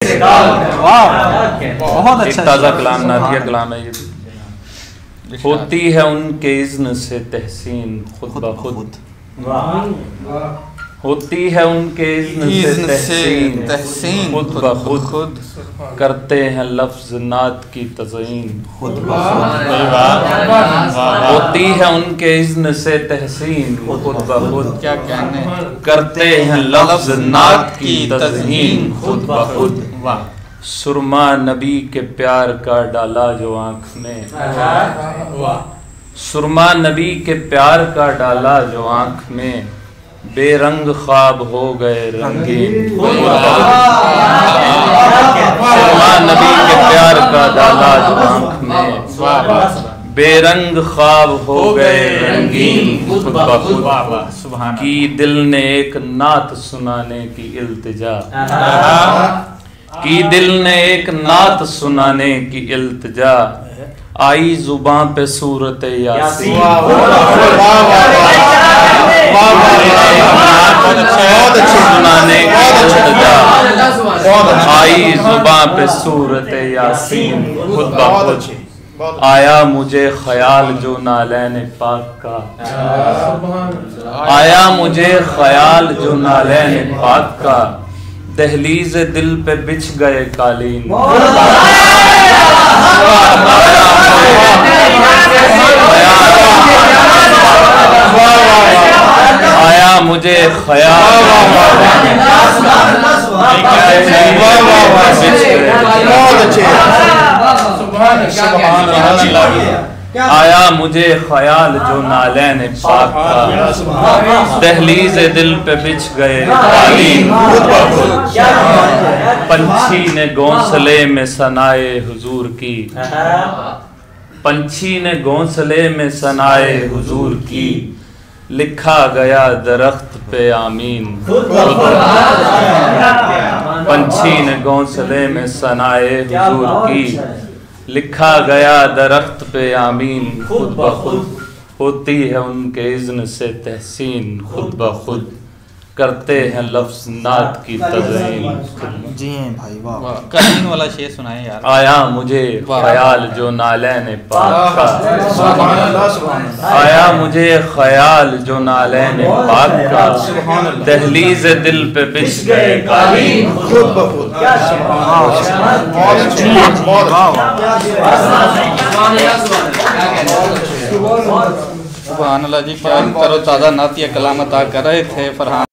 बहुत अच्छा ताज़ा कलाम नातिया कलाम है ये। होती है उनके इज़्न से तहसीन खुद ब खुद, होती है उनके इज़्न से तहसीन खुद ब खुद, करते हैं लफ्ज़ नात की तज़यीन खुद ब खुद। होती है उनके इज़्न से तहसीन खुद ब खुद, क्या कहने, करते हैं लफ्ज़ नात की तज़यीन खुद ब खुद। सुरमा नबी के प्यार का डाला जो आँख में, सुरमा नबी के प्यार का डाला जो आँख में, बेरंग ख्वाब हो गए रंगीन। सुरमा नबी के प्यार का डाला जो आँख में, बेरंग ख्वाब हो गए रंगीन खुद ब खुद। की दिल ने एक नात सुनाने की इल्तिजा, की दिल ने एक नात सुनाने की इल्तिजा, आई जुबां पे सूरत यासीन। सुनाने की इल्तिजा, आई जुबां पे सूरत यासीन खुद ब खुद। आया मुझे ख्याल जो नालैन पाक का, आया मुझे ख्याल जो नालैन पाक का, दहलीज दिल पे बिछ गए कालीन। आया मुझे ख्याल, आया मुझे ख्याल जो नालैन पाक का, दहलीज दिल पे बिछ गए कालीन। पंछी ने घोंसले में सनाए हुजूर की, पंछी ने घोंसले में सनाए हुजूर की, लिखा गया दरख्त पे आमीन। पंछी ने घोंसले में सनाए हुजूर की, लिखा गया दरख्त पे आमीन खुद ब खुद। होती है उनके इज़्न से तहसीन खुद ब खुद, करते हैं लफ्ज़ नात की तज़यीन। जी भाई वाह, कलीन वाला शेर सुनाए यार। आया मुझे ख्याल जो नालैन पाक का, आया मुझे ख्याल जो नालैन पाक का, दहलीज दिल पे बिछ गए कालीन खुद ब खुद। सुभान अल्लाह जी, क्या तरोताज़ा नातिया कलाम अता कर रहे थे फरहान।